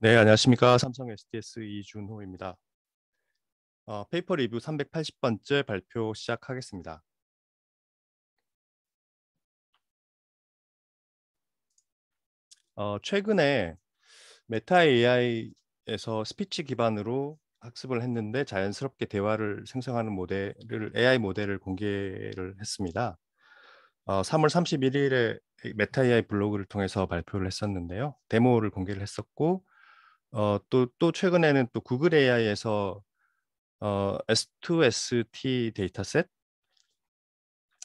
네, 안녕하십니까. 삼성 SDS 이준호입니다. 페이퍼 리뷰 380번째 발표 시작하겠습니다. 최근에 메타 AI에서 스피치 기반으로 학습을 했는데 자연스럽게 대화를 생성하는 AI 모델을 공개를 했습니다. 3월 31일에 메타 AI 블로그를 통해서 발표를 했었는데요. 데모를 공개를 했었고, 또 최근에는 또 구글 AI에서 S2ST 데이터셋,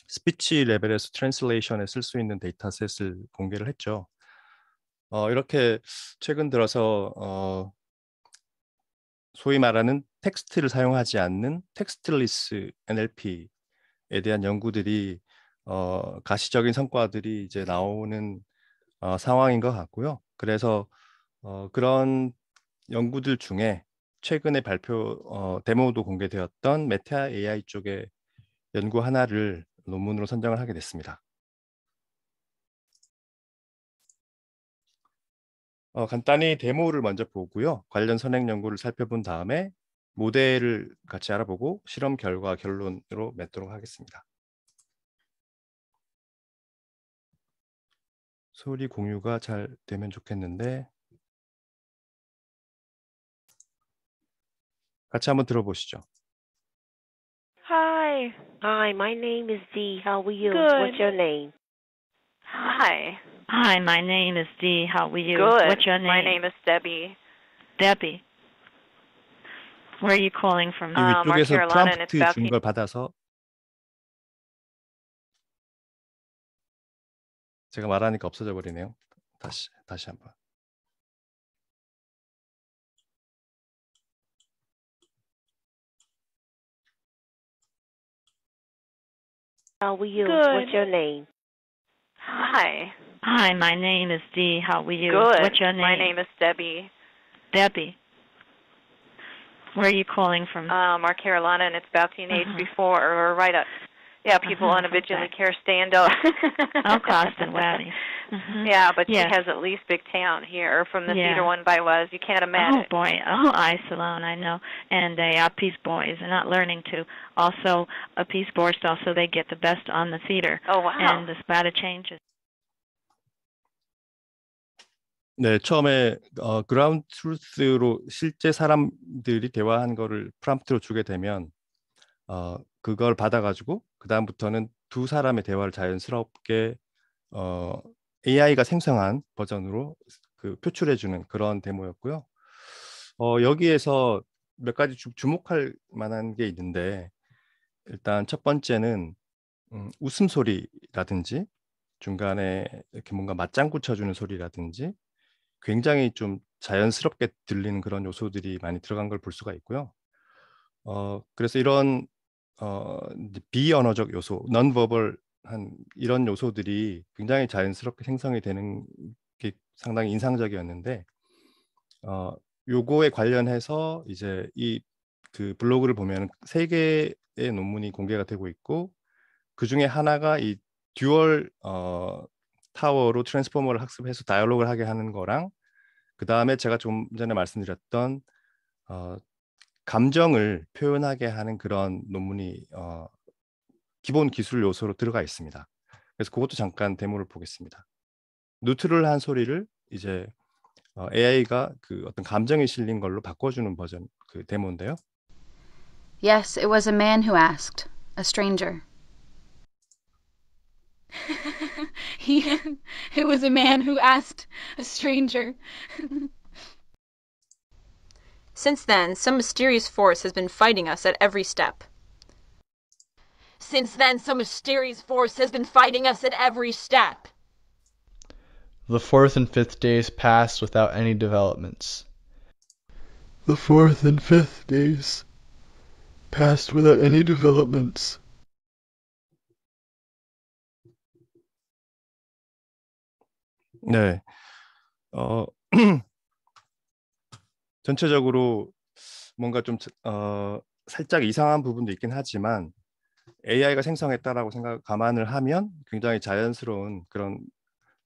스피치 레벨에서 트랜슬레이션에 쓸 수 있는 데이터셋을 공개를 했죠. 이렇게 최근 들어서 소위 말하는 텍스트를 사용하지 않는 텍스트리스 NLP에 대한 연구들이 가시적인 성과들이 이제 나오는 상황인 것 같고요. 그래서 그런 연구들 중에 최근에 데모도 공개되었던 메타 AI 쪽의 연구 하나를 논문으로 선정을 하게 됐습니다. 간단히 데모를 먼저 보고요. 관련 선행 연구를 살펴본 다음에 모델을 같이 알아보고 실험 결과 결론으로 맺도록 하겠습니다. 소리 공유가 잘 되면 좋겠는데 같이 한번 들어보시죠. Hi. Hi, my name is Dee. How are you? Good. What's your name? Hi. Hi, my name is Dee. How are you? Good. What's your name? My name is Debbie. Debbie. Where are you calling from? 이 위쪽에서 North Carolina, and it's 프롬프트 about 준 걸 받아서 제가 말하니까 없어져 버리네요. 다시 한번. How are you? Good. What's your name? Hi. Hi, my name is Dee. How are you? Good. What's your name? My name is Debbie. Debbie. Where are you calling from? North Carolina, and it's about the age Uh-huh. before or right up. Yeah, people on a vigilant care stand up. Oh, Boston, Waddy. Yeah, but Yes. she has at least big town here from the Yeah. theater one by was. You can't Oh, imagine. boy. Oh, Isolone, I know. And Peace Boys are not learning to. Also, Peace Boys, also they get the best on the theater. Oh, wow. And the spatter changes. 네, 처음에 그라운드 트루스로 실제 사람들이 대화한 거를 프롬프트로 주게 되면 그걸 받아가지고 그 다음부터는 두 사람의 대화를 자연스럽게 AI가 생성한 버전으로 표출해주는 그런 데모였고요. 여기에서 몇 가지 주목할 만한 게 있는데 일단 첫 번째는 웃음소리라든지 중간에 이렇게 뭔가 맞장구 쳐주는 소리라든지 굉장히 좀 자연스럽게 들리는 그런 요소들이 많이 들어간 걸 볼 수가 있고요. 그래서 이런 비언어적 요소, non-verbal한 이런 요소들이 굉장히 자연스럽게 생성이 되는 게 상당히 인상적이었는데 요거에 관련해서 이제 그 블로그를 보면 3개의 논문이 공개가 되고 있고 그 중에 하나가 이 듀얼 타워로 트랜스포머를 학습해서 다이얼로그를 하게 하는 거랑 그 다음에 제가 좀 전에 말씀드렸던 감정을 표현하게 하는 그런 논문이 기본 기술 요소로 들어가 있습니다. 그래서 그것도 잠깐 데모를 보겠습니다. 뉴트럴한 소리를 이제 AI가 그 어떤 감정이 실린 걸로 바꿔주는 버전 그 데모인데요. Yes, it was a man who asked, a stranger. It was a man who asked, a stranger. Since then, some mysterious force has been fighting us at every step. Since then, some mysterious force has been fighting us at every step. The fourth and fifth days passed without any developments. The fourth and fifth days passed without any developments. 네, 전체적으로 뭔가 좀 살짝 이상한 부분도 있긴 하지만 AI가 생성했다라고 감안을 하면 굉장히 자연스러운 그런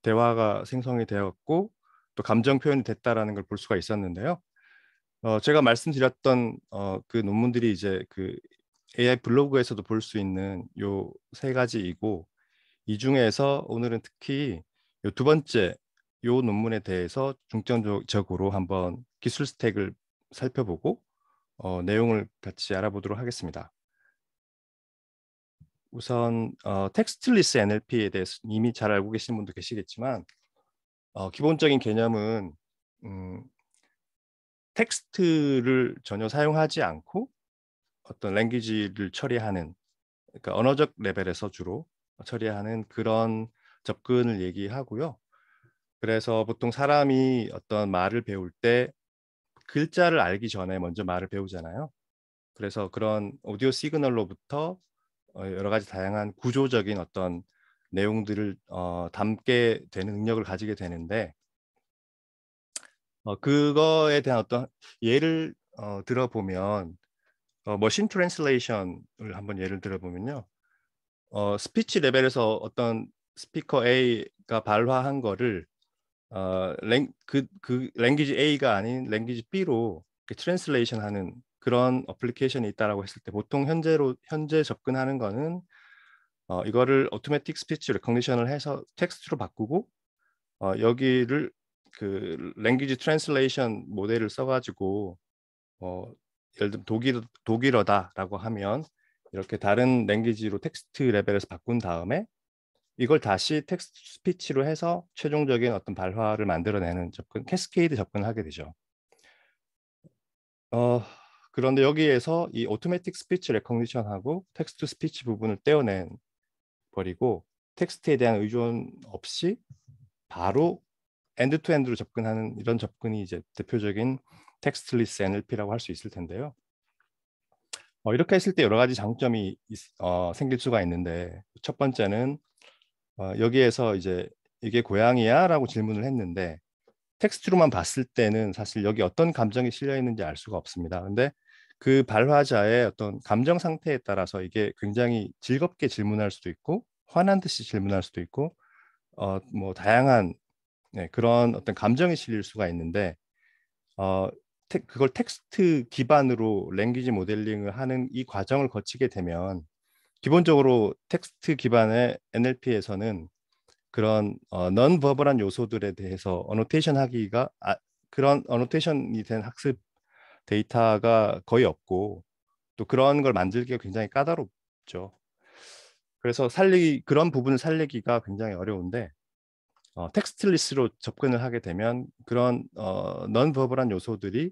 대화가 생성이 되었고 또 감정 표현이 됐다라는 걸 볼 수가 있었는데요. 제가 말씀드렸던 그 논문들이 이제 그 AI 블로그에서도 볼 수 있는 요 세 가지이고, 이 중에서 오늘은 특히 요 두 번째 요 논문에 대해서 중점적으로 한번 기술 스택을 살펴보고 내용을 같이 알아보도록 하겠습니다. 우선 텍스트리스 NLP에 대해서 이미 잘 알고 계시는 분도 계시겠지만, 기본적인 개념은 텍스트를 전혀 사용하지 않고 어떤 랭귀지를 처리하는, 그러니까 언어적 레벨에서 주로 처리하는 그런 접근을 얘기하고요. 그래서 보통 사람이 어떤 말을 배울 때 글자를 알기 전에 먼저 말을 배우잖아요. 그래서 그런 오디오 시그널로부터 여러 가지 다양한 구조적인 어떤 내용들을 담게 되는 능력을 가지게 되는데, 그거에 대한 어떤 예를 들어보면 머신 트랜슬레이션을 한번 예를 들어보면요. 스피치 레벨에서 어떤 스피커 A가 발화한 거를 그 랭귀지 A가 아닌 랭귀지 B로 트랜슬레이션 하는 그런 어플리케이션이 있다라고 했을 때, 보통 현재 접근하는 거는 이거를 오토매틱 스피치 레코그니션을 해서 텍스트로 바꾸고 여기를 그 랭귀지 트랜슬레이션 모델을 써가지고 예를 들면 독일어다라고 하면 이렇게 다른 랭귀지로 텍스트 레벨에서 바꾼 다음에 이걸 다시 텍스트 스피치로 해서 최종적인 어떤 발화를 만들어내는 접근, 캐스케이드 접근을 하게 되죠. 그런데 여기에서 이 오토매틱 스피치 레코그니션하고 텍스트 스피치 부분을 떼어낸 버리고 텍스트에 대한 의존 없이 바로 엔드 투 엔드로 접근하는 이런 접근이 이제 대표적인 텍스트리스 NLP라고 할 수 있을 텐데요. 이렇게 했을 때 여러 가지 장점이 생길 수가 있는데, 첫 번째는 여기에서 이제 이게 고양이야? 라고 질문을 했는데 텍스트로만 봤을 때는 사실 여기 어떤 감정이 실려 있는지 알 수가 없습니다. 근데 그 발화자의 어떤 감정 상태에 따라서 이게 굉장히 즐겁게 질문할 수도 있고 화난 듯이 질문할 수도 있고 뭐 다양한 그런 어떤 감정이 실릴 수가 있는데, 그걸 텍스트 기반으로 랭귀지 모델링을 하는 이 과정을 거치게 되면 기본적으로 텍스트 기반의 NLP에서는 그런 non-verbal한 요소들에 대해서 어노테이션 하기가 그런 어노테이션이 된 학습 데이터가 거의 없고, 또 그런 걸 만들기가 굉장히 까다롭죠. 그래서 그런 부분을 살리기가 굉장히 어려운데, 텍스트리스로 접근을 하게 되면 그런 non-verbal한 요소들이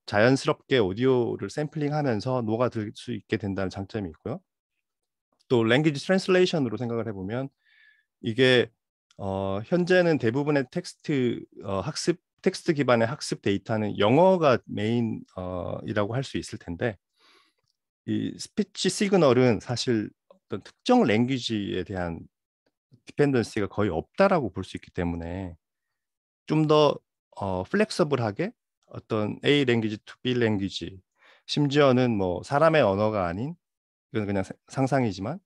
자연스럽게 오디오를 샘플링하면서 녹아들 수 있게 된다는 장점이 있고요. 또 랭귀지 트랜슬레이션으로 생각을 해보면 이게 현재는 대부분의 텍스트 기반의 학습 데이터는 영어가 메인이라고 할 수 있을 텐데, 이 스피치 시그널은 사실 어떤 특정 랭귀지에 대한 디펜던시가 거의 없다라고 볼 수 있기 때문에 좀 더 플렉서블하게 어떤 A 랭귀지 to B 랭귀지, 심지어는 뭐 사람의 언어가 아닌, 이건 그냥 상상이지만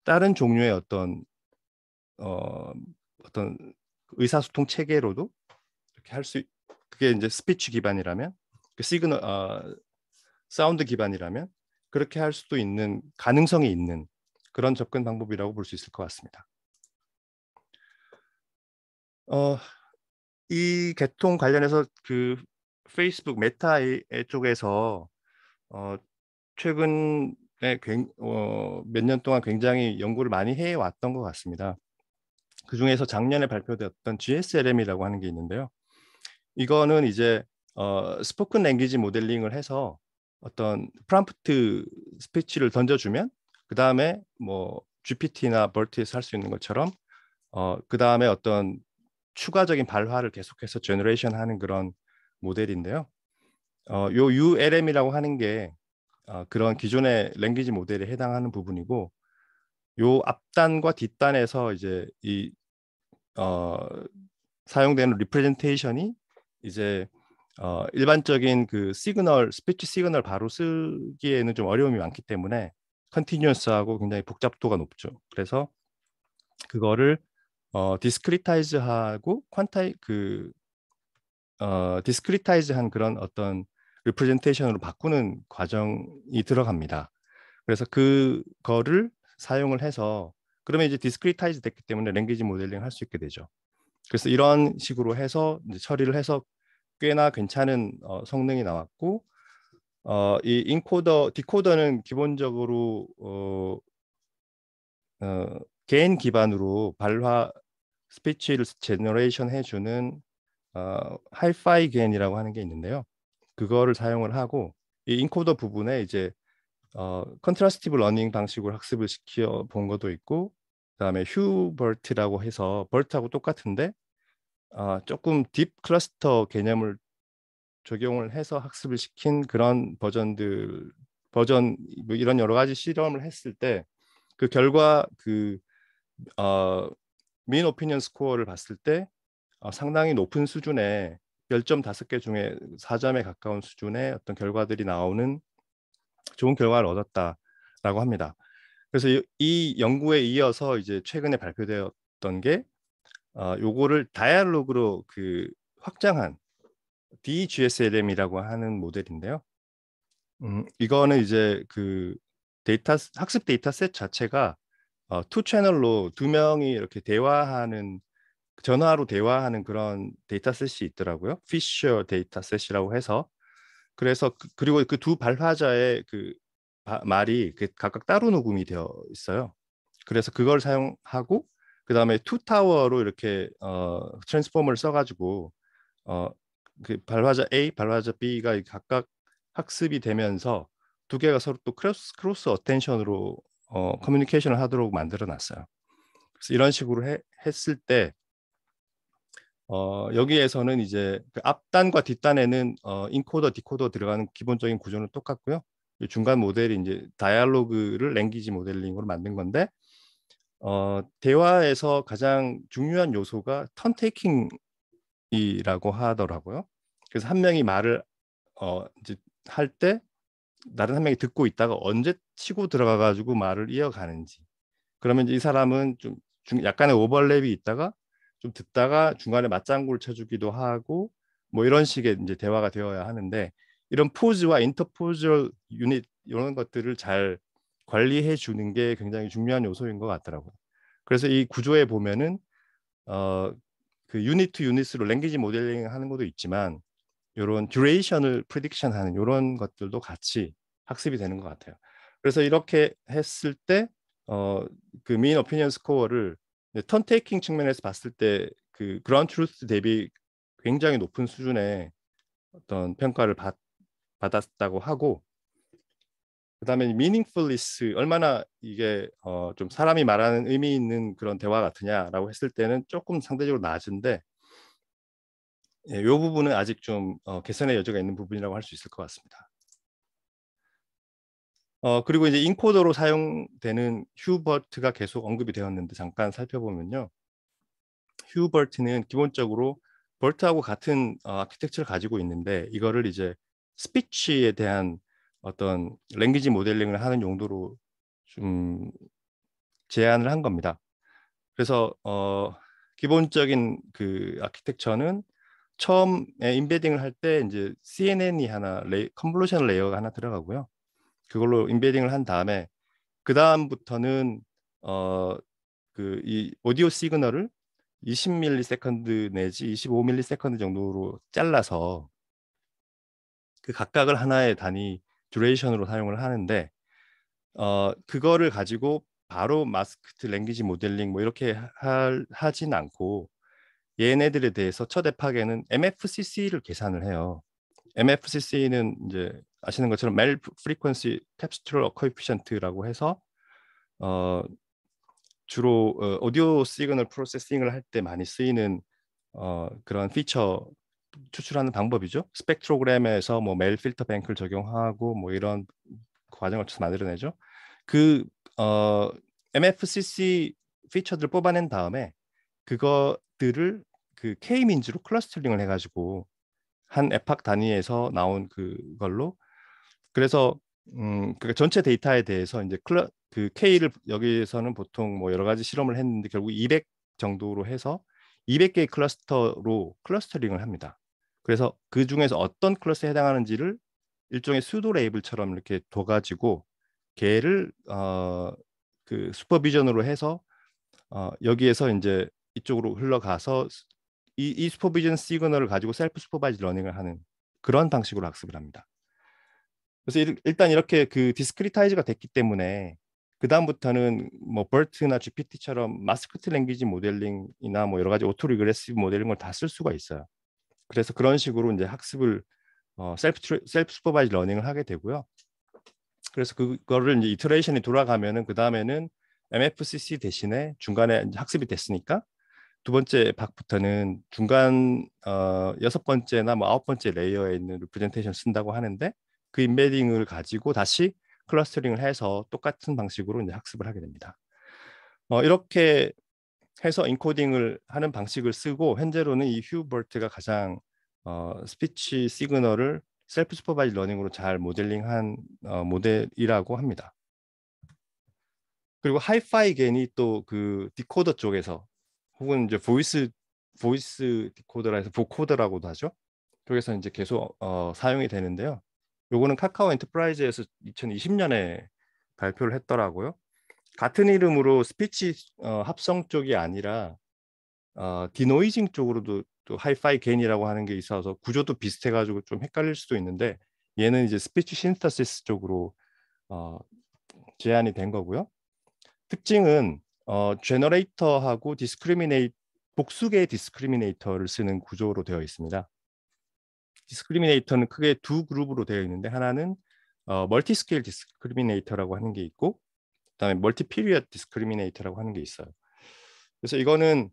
다른 종류의 어떤 의사소통 체계로도 이렇게 그게 이제 스피치 기반이라면, 그 시그널 사운드 기반이라면 그렇게 할 수도 있는 가능성이 있는 그런 접근 방법이라고 볼 수 있을 것 같습니다. 이 계통 관련해서 그 페이스북 메타 쪽에서 최근에 몇 년 동안 굉장히 연구를 많이 해왔던 것 같습니다. 그 중에서 작년에 발표되었던 GSLM이라고 하는 게 있는데요. 이거는 이제 스포큰 랭귀지 모델링을 해서 어떤 프롬프트 스피치를 던져주면 그 다음에 뭐 GPT나 BERT에서 할 수 있는 것처럼 그 다음에 어떤 추가적인 발화를 계속해서 제너레이션 하는 그런 모델인데요. 요 ULM이라고 하는 게 그런 기존의 랭귀지 모델에 해당하는 부분이고, 요 앞단과 뒷단에서 이제 이 사용되는 리프레젠테이션이 이제 일반적인 그 스피치 시그널 바로 쓰기에는 좀 어려움이 많기 때문에 컨티뉴어스하고 굉장히 복잡도가 높죠. 그래서 그거를 디스크리타이즈하고 디스크리타이즈한 그런 어떤 리프레젠테이션으로 바꾸는 과정이 들어갑니다. 그래서 그거를 사용을 해서 그러면 이제 디스크리타이즈 됐기 때문에 랭귀지 모델링 할 수 있게 되죠. 그래서 이런 식으로 해서 이제 처리를 해서 꽤나 괜찮은 성능이 나왔고 이 인코더, 디코더는 기본적으로 개인 기반으로 발화 스피치를 제너레이션 해주는 하이파이 개인이라고 하는 게 있는데요. 그거를 사용을 하고 이 인코더 부분에 이제 컨트라스티브 러닝 방식으로 학습을 시켜 본 것도 있고, 그다음에 휴버트라고 해서 벌트하고 똑같은데 조금 딥 클러스터 개념을 적용을 해서 학습을 시킨 그런 버전 뭐 이런 여러 가지 실험을 했을 때 그 결과 민 오피니언 스코어를 봤을 때 상당히 높은 수준의 별점 5개 중에 4점에 가까운 수준의 어떤 결과들이 나오는 좋은 결과를 얻었다라고 합니다. 그래서 이 연구에 이어서 이제 최근에 발표되었던 게 요거를 다이얼로그로 확장한 DGSLM이라고 하는 모델인데요. 이거는 이제 학습 데이터셋 자체가 투 채널로 2명이 이렇게 전화로 대화하는 그런 데이터셋이 있더라고요. 피셔 데이터셋이라고 해서. 그래서 그리고 그 두 발화자의 말이 각각 따로 녹음이 되어 있어요. 그래서 그걸 사용하고 그다음에 투타워로 이렇게 트랜스포머를 써가지고 발화자 A, 발화자 B가 각각 학습이 되면서 두 개가 서로 또 크로스 어텐션으로 커뮤니케이션을 하도록 만들어 놨어요. 그래서 이런 식으로 했을 때 여기에서는 이제 앞단과 뒷단에는 인코더, 디코더 들어가는 기본적인 구조는 똑같고요. 중간 모델이 이제 다이얼로그를 랭귀지 모델링으로 만든 건데 대화에서 가장 중요한 요소가 턴 테이킹이라고 하더라고요. 그래서 한 명이 말을 이제 할 때 다른 한 명이 듣고 있다가 언제 치고 들어가 가지고 말을 이어가는지. 그러면 이 사람은 좀 약간의 오버랩이 있다가 좀 듣다가 중간에 맞장구를 쳐주기도 하고 뭐 이런 식의 이제 대화가 되어야 하는데 이런 포즈와 인터포즈럴 유닛 이런 것들을 잘 관리해 주는 게 굉장히 중요한 요소인 것 같더라고요. 그래서 이 구조에 보면은 유닛 투 유닛으로 랭귀지 모델링 하는 것도 있지만 이런 듀레이션을 프리딕션하는 이런 것들도 같이 학습이 되는 것 같아요. 그래서 이렇게 했을 때 민 오피니언 스코어를 턴 테이킹 측면에서 봤을 때 그라운드 트루스 대비 굉장히 높은 수준의 어떤 평가를 받았다고 하고, 그다음에 meaningfulness, 얼마나 이게 좀 사람이 말하는 의미 있는 그런 대화 같으냐라고 했을 때는 조금 상대적으로 낮은데 이 부분은 아직 좀 개선의 여지가 있는 부분이라고 할 수 있을 것 같습니다. 그리고 이제 인코더로 사용되는 휴버트가 계속 언급이 되었는데 잠깐 살펴보면요. 휴버트는 기본적으로 벌트하고 같은 아키텍처를 가지고 있는데 이거를 이제 스피치에 대한 어떤 랭귀지 모델링을 하는 용도로 좀 제안을 한 겁니다. 그래서 기본적인 아키텍처는 처음에 인베딩을 할 때 이제 CNN이 하나 컨볼루션 레이어가 하나 들어가고요. 그걸로 인베딩을 한 다음에 그 다음부터는 이 오디오 시그널을 20ms 내지 25ms 정도로 잘라서 그 각각을 하나의 단위 듀레이션으로 사용을 하는데 그거를 가지고 바로 마스크트 랭귀지 모델링 뭐 이렇게 하진 않고 얘네들에 대해서 첫 앱하게는 MFCC를 계산을 해요. MFCC는 이제 아시는 것처럼 멜 프리퀀시 텍스처럴 코에피션트라고 해서 주로 오디오 시그널 프로세싱을 할 때 많이 쓰이는 그런 피처 추출하는 방법이죠. 스펙트로그램에서 뭐 멜 필터 뱅크를 적용하고 뭐 이런 과정을 거쳐서 만들어내죠. MFCC 피처들을 뽑아낸 다음에 그거들을 K-민즈로 클러스터링을 해가지고 한 에팍 단위에서 나온 그걸로, 그래서 전체 데이터에 대해서 이제 K를 여기에서는 보통 뭐 여러 가지 실험을 했는데 결국 200 정도로 해서 200개의 클러스터로 클러스터링을 합니다. 그래서 그 중에서 어떤 클래스에 해당하는지를 일종의 수도 레이블처럼 이렇게 둬가지고 걔를 그 슈퍼비전으로 해서 여기에서 이제 이쪽으로 흘러가서 이 슈퍼비전 시그널을 가지고 셀프 슈퍼바이즈 러닝을 하는 그런 방식으로 학습을 합니다. 그래서 일단 이렇게 그 디스크리타이즈가 됐기 때문에 그 다음부터는 뭐 BERT나 GPT처럼 마스크트 랭귀지 모델링이나 뭐 여러 가지 오토 리그레시브 모델링을 다 쓸 수가 있어요. 그래서 그런 식으로 이제 학습을 셀프 슈퍼바이즈 러닝을 하게 되고요. 그래서 그거를 이제 이터레이션이 돌아가면은 그 다음에는 MFCC 대신에 중간에 이제 학습이 됐으니까 두 번째 박부터는 중간 6번째나 뭐 9번째 레이어에 있는 리프레젠테이션 쓴다고 하는데 그 임베딩을 가지고 다시 클러스터링을 해서 똑같은 방식으로 이제 학습을 하게 됩니다. 이렇게 해서 인코딩을 하는 방식을 쓰고 현재로는 이 휴버트가 가장 스피치 시그널을 셀프 슈퍼바이즈 러닝으로 잘 모델링한 모델이라고 합니다. 그리고 하이파이 겐이 또 그 디코더 쪽에서 혹은 이제 보이스 디코더라 해서 보코더라고도 하죠. 쪽에서 이제 계속 사용이 되는데요. 요거는 카카오 엔터프라이즈에서 2020년에 발표를 했더라고요. 같은 이름으로 스피치 합성 쪽이 아니라 디노이징 쪽으로도 또 하이파이 겐이라고 하는 게 있어서 구조도 비슷해가지고 좀 헷갈릴 수도 있는데 얘는 이제 스피치 신터시스 쪽으로 제안이 된 거고요. 특징은 제너레이터하고 복수계 디스크리미네이터를 쓰는 구조로 되어 있습니다. 디스크리미네이터는 크게 두 그룹으로 되어 있는데 하나는 멀티 스케일 디스크리미네이터라고 하는 게 있고 그다음에 멀티 피리어드 디스크리미네이터라고 하는 게 있어요. 그래서 이거는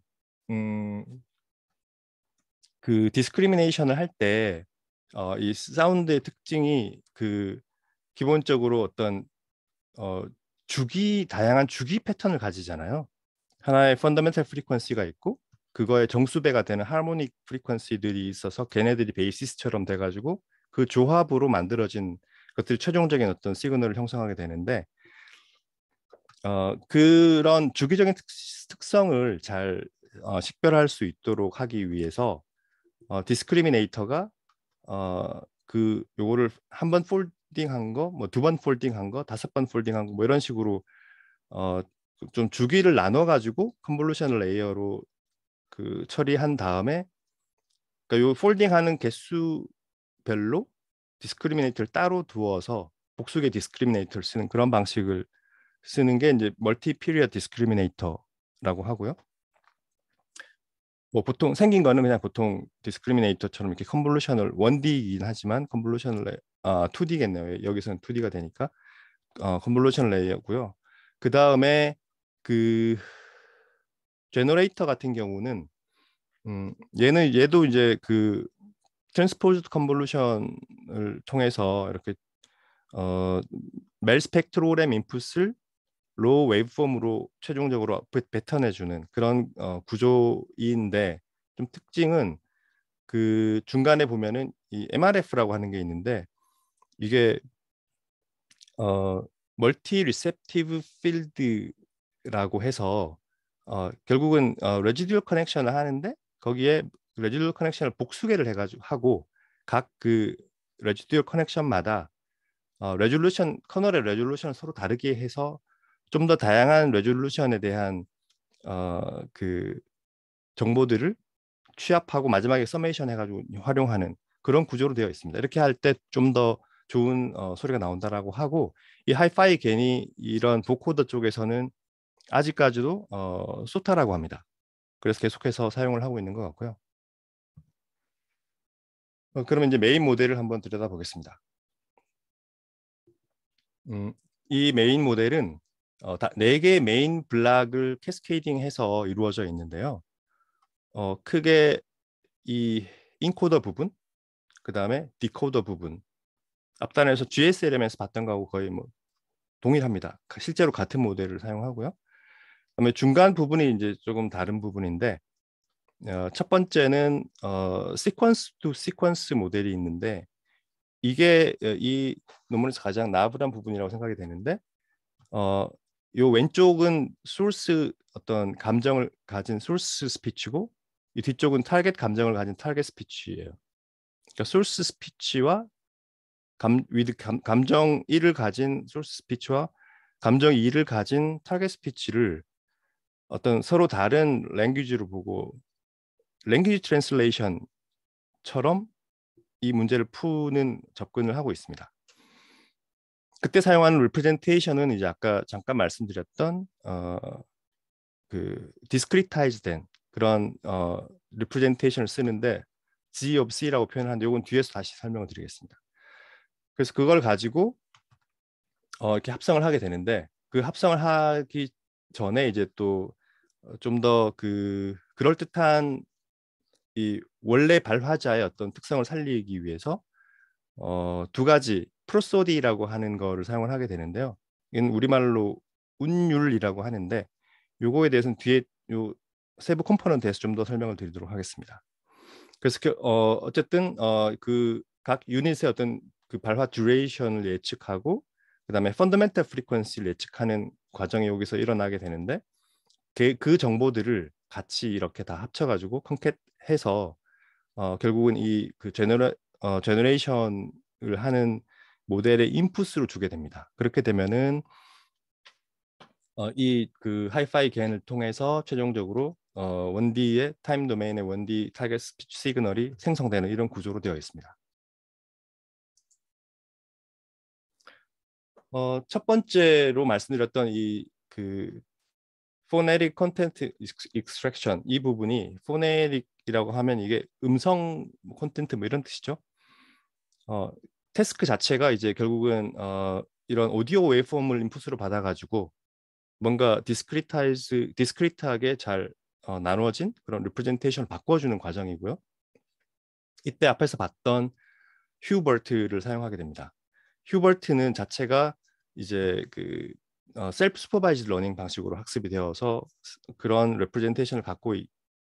그 디스크리미네이션을 할 때 이 사운드의 특징이 그 기본적으로 어떤 다양한 주기 패턴을 가지잖아요. 하나의 펀더멘탈 프리퀀시가 있고 그거에 정수배가 되는 하모닉 프리퀀시들이 있어서 걔네들이 베이시스처럼 돼가지고 그 조합으로 만들어진 것들이 최종적인 어떤 시그널을 형성하게 되는데 그런 주기적인 특성을 잘 식별할 수 있도록 하기 위해서 디스크리미네이터가 요거를 한 번 폴딩한 거, 뭐 2번 폴딩한 거, 5번 폴딩한 거, 뭐 이런 식으로 좀 주기를 나눠 가지고 컨볼루션 레이어로 그 처리한 다음에 그러니까 요 폴딩하는 개수별로 디스크리미네이터를 따로 두어서 복수계 디스크리미네이터를 쓰는 그런 방식을 쓰는 게 이제 멀티 피리어드 디스크리미네이터라고 하고요. 뭐 보통 생긴 거는 그냥 보통 디스크리미네이터처럼 이렇게 컨볼루션을 1D이긴 하지만 컨볼루션을 2D겠네요. 여기서는 2D가 되니까 컨볼루션 레이어고요. 그 다음에 그 제너레이터 같은 경우는 얘도 이제 그 트랜스포즈드 컨볼루션을 통해서 이렇게 멜 스펙트로그램 인풋을 로우 웨이브폼으로 최종적으로 뱉어내주는 그런 구조인데 좀 특징은 그 중간에 보면은 이 MRF라고 하는 게 있는데 이게 멀티 리셉티브 필드라고 해서 결국은 레지듀얼 커넥션을 하는데 거기에 레지듀얼 커넥션을 복수계를 해가지고 하고 각 그 레지듀얼 커넥션마다 레졸루션 커널의 레졸루션을 서로 다르게 해서 좀 더 다양한 레졸루션에 대한 그 정보들을 취합하고 마지막에 서메이션 해가지고 활용하는 그런 구조로 되어 있습니다. 이렇게 할 때 좀 더 좋은 소리가 나온다라고 하고 이 하이파이 겐이 이런 보코더 쪽에서는 아직까지도 소타라고 합니다. 그래서 계속해서 사용을 하고 있는 것 같고요. 그러면 이제 메인 모델을 한번 들여다보겠습니다. 이 메인 모델은 4개의 메인 블락을 캐스케이딩해서 이루어져 있는데요. 크게 이 인코더 부분, 그 다음에 디코더 부분, 앞단에서 GSLM에서 봤던 거하고 거의 뭐 동일합니다. 실제로 같은 모델을 사용하고요. 그다음에 중간 부분이 이제 조금 다른 부분인데 첫 번째는 시퀀스 투 시퀀스 모델이 있는데 이게 이 논문에서 가장 나아부한 부분이라고 생각이 되는데 요 왼쪽은 소스 어떤 감정을 가진 소스 스피치고 이 뒤쪽은 타겟 감정을 가진 타겟 스피치예요. 그러니까 소스 스피치와 감정 1을 가진 소스 스피치와 감정 2를 가진 타겟 스피치를 어떤 서로 다른 랭귀지로 보고 랭귀지 트랜슬레이션처럼 이 문제를 푸는 접근을 하고 있습니다. 그때 사용하는 리프레젠테이션은 이제 아까 잠깐 말씀드렸던 그 디스크리타이즈된 그런 리프레젠테이션을 쓰는데 G of C라고 표현하는데 이건 뒤에서 다시 설명을 드리겠습니다. 그래서 그걸 가지고 이렇게 합성을 하게 되는데 그 합성을 하기 전에 이제 또 좀 더 그럴듯한 이 원래 발화자의 어떤 특성을 살리기 위해서 두 가지 프로소디라고 하는 거를 사용을 하게 되는데요. 이건 우리말로 운율이라고 하는데 요거에 대해서는 뒤에 요 세부 컴포넌트에서 좀 더 설명을 드리도록 하겠습니다. 그래서 어쨌든 그 각 유닛의 어떤 그 발화 듀레이션을 예측하고 그다음에 펀더멘탈 프리퀀시를 예측하는 과정이 여기서 일어나게 되는데 그 정보들을 같이 이렇게 다 합쳐가지고 컨캣해서 결국은 이 그 제너레이션을 하는 모델의 인풋으로 주게 됩니다. 그렇게 되면은 이 그 하이파이 겐을 통해서 최종적으로 1D의 타임 도메인의 1D 타겟 스피치 시그널이 생성되는 이런 구조로 되어 있습니다. 첫 번째로 말씀드렸던 이 그 포네릭 컨텐트 익스트랙션 이 부분이 포네릭이라고 하면 이게 음성 콘텐트 뭐 이런 뜻이죠. 태스크 자체가 이제 결국은 이런 오디오 웨이폼을 인풋으로 받아가지고 뭔가 디스크리트하게 잘 나누어진 그런 리프레젠테이션을 바꿔주는 과정이고요. 이때 앞에서 봤던 휴버트를 사용하게 됩니다. 휴버트는 자체가 이제 그 셀프 슈퍼바이즈드 러닝 방식으로 학습이 되어서 그런 레프레젠테이션을 갖고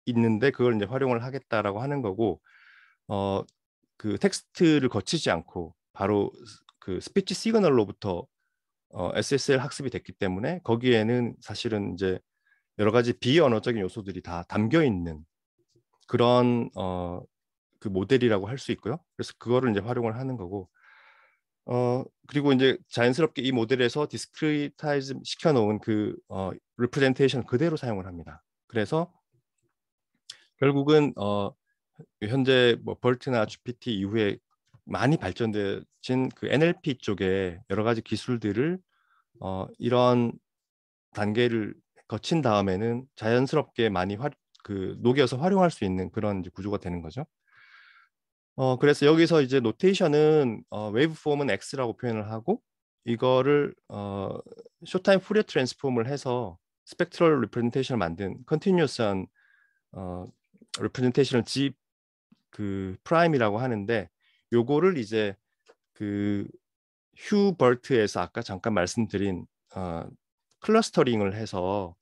있는데 그걸 이제 활용을 하겠다라고 하는 거고 그 텍스트를 거치지 않고 바로 그 스피치 시그널로부터 SSL 학습이 됐기 때문에 거기에는 사실은 이제 여러 가지 비언어적인 요소들이 다 담겨 있는 그런 그 모델이라고 할 수 있고요. 그래서 그거를 이제 활용을 하는 거고 그리고 이제 자연스럽게 이 모델에서 디스크리타이즈 시켜놓은 그 리프레젠테이션 그대로 사용을 합니다. 그래서 결국은 현재 뭐 벌트나 GPT 이후에 많이 발전된 그 NLP 쪽에 여러 가지 기술들을 이런 단계를 거친 다음에는 자연스럽게 많이 녹여서 활용할 수 있는 그런 이제 구조가 되는 거죠. 그래서 여기서 이제 노테이션은 웨이브 폼은 X라고 표현을 하고 이거를 쇼타임 푸리어 트랜스폼을 해서 스펙트럴 리프레젠테이션을 만든 컨티뉴어스한 리프레젠테이션을 G 그 프라임이라고 하는데 요거를 이제 그 휴버트에서 아까 잠깐 말씀드린 클러스터링을 해서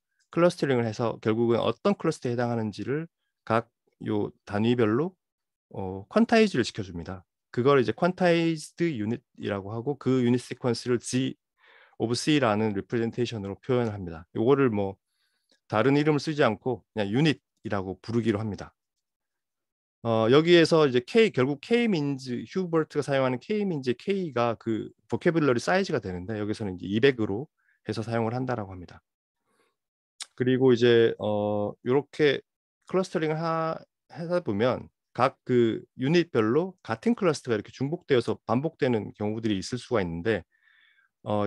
결국은 어떤 클러스터에 해당하는지를 각 요 단위별로 퀀타이즈를 시켜줍니다. 그걸 이제 퀀타이즈드 유닛이라고 하고 그 유닛 시퀀스를 G of C라는 리프레젠테이션으로 표현을 합니다. 요거를 뭐 다른 이름을 쓰지 않고 그냥 유닛이라고 부르기로 합니다. 여기에서 이제 결국 K-민즈 휴버트가 사용하는 K-민즈의 K가 그 보캐블러리 사이즈가 되는데 여기서는 이제 200으로 해서 사용을 한다라고 합니다. 그리고 이제 이렇게 클러스터링을 하다 보면 각 그 유닛별로 같은 클러스터가 이렇게 중복되어서 반복되는 경우들이 있을 수가 있는데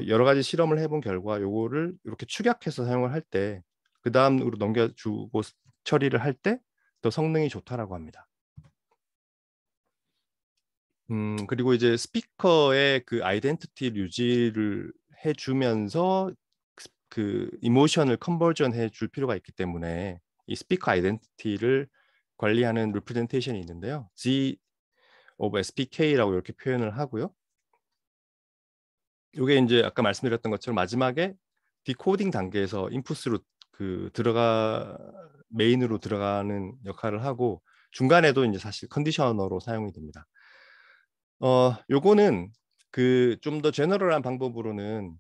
여러 가지 실험을 해본 결과 요거를 이렇게 축약해서 사용을 할 때 그 다음으로 넘겨주고 처리를 할 때 더 성능이 좋다라고 합니다. 그리고 이제 스피커의 그 아이덴티티 유지를 해주면서 그 이모션을 컨버전 해줄 필요가 있기 때문에 이 스피커 아이덴티티를 관리하는 리프레젠테이션이 있는데요. G of SPK라고 이렇게 표현을 하고요. 이게 이제 아까 말씀드렸던 것처럼 마지막에 디코딩 단계에서 인풋으로 메인으로 들어가는 역할을 하고 중간에도 이제 사실 컨디셔너로 사용이 됩니다. 요거는 그 좀 더 제너럴한 방법으로는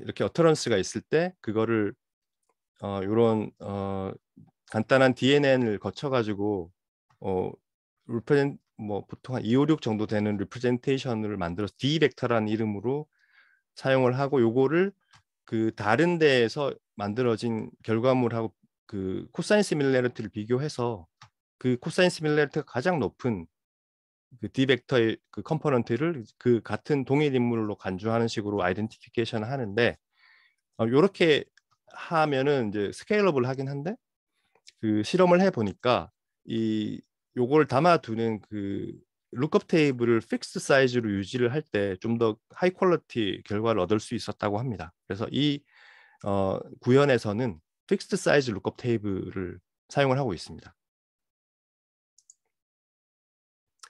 이렇게 어터런스가 있을 때 그거를 요런 간단한 DNN을 거쳐 가지고 뭐 보통 한 256 정도 되는 리프레젠테이션을 만들어서 D 벡터라는 이름으로 사용을 하고, 요거를 그 다른 데에서 만들어진 결과물하고 그 코사인 시밀러리티를 비교해서 그 코사인 시밀러리티가 가장 높은 그 D 벡터의 그 컴포넌트를 그 같은 동일 인물로 간주하는 식으로 아이덴티피케이션을 하는데, 요렇게 하면은 이제 스케일러블 하긴 한데, 그 실험을 해 보니까 이 요걸 담아두는 그 룩업 테이블을 픽스 사이즈로 유지를 할 때 좀 더 하이 퀄리티 결과를 얻을 수 있었다고 합니다. 그래서 이 구현에서는 픽스드 사이즈 룩업 테이블을 사용을 하고 있습니다.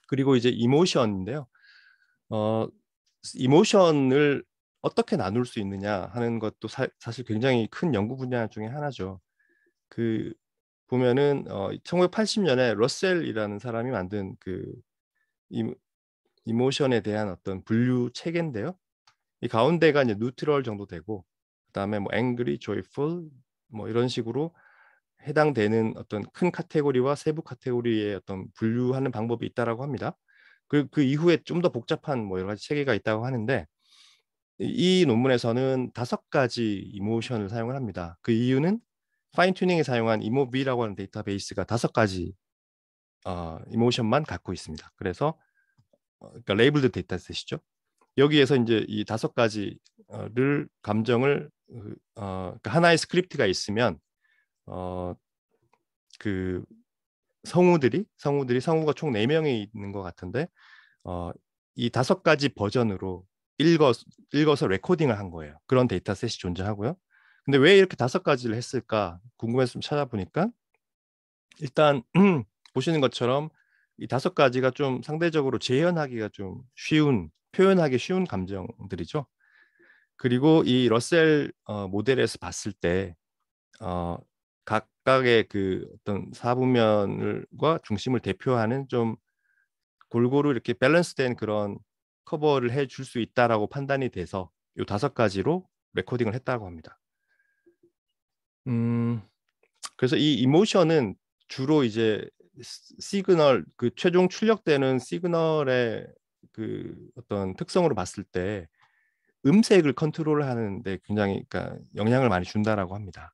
그리고 이제 이모션인데요. 이모션을 어떻게 나눌 수 있느냐 하는 것도 사실 굉장히 큰 연구 분야 중에 하나죠. 그 보면은 1980년에 러셀이라는 사람이 만든 그 이모션에 대한 어떤 분류 체계인데요. 이 가운데가 이제 뉴트럴 정도 되고, 그다음에 뭐 angry, joyful 뭐 이런 식으로 해당되는 어떤 큰 카테고리와 세부 카테고리의 어떤 분류하는 방법이 있다라고 합니다. 그 이후에 좀 더 복잡한 뭐 여러 가지 체계가 있다고 하는데, 이 논문에서는 5가지 이모션을 사용을 합니다. 그 이유는 파인 튜닝에 사용한 이모비라고 하는 데이터베이스가 5가지 이모션만 갖고 있습니다. 그래서 그러니까 레이블드 데이터셋이죠. 여기에서 이제 이 5가지를 감정을 그러니까 하나의 스크립트가 있으면 그 성우가 총 4명이 있는 것 같은데, 이 5가지 버전으로 읽어서 레코딩을 한 거예요. 그런 데이터셋이 존재하고요. 근데 왜 이렇게 5가지를 했을까 궁금해서 좀 찾아보니까, 일단 보시는 것처럼 이 5가지가 좀 상대적으로 재현하기가 좀 쉬운, 표현하기 쉬운 감정들이죠. 그리고 이 러셀 모델에서 봤을 때 각각의 그 어떤 사부면과 중심을 대표하는 좀 골고루 이렇게 밸런스된 그런 커버를 해줄 수 있다라고 판단이 돼서 이 5가지로 레코딩을 했다고 합니다. 그래서 이 이모션은 주로 이제 시그널, 그 최종 출력되는 시그널의 그 어떤 특성으로 봤을 때 음색을 컨트롤하는데 굉장히 그러니까 영향을 많이 준다라고 합니다.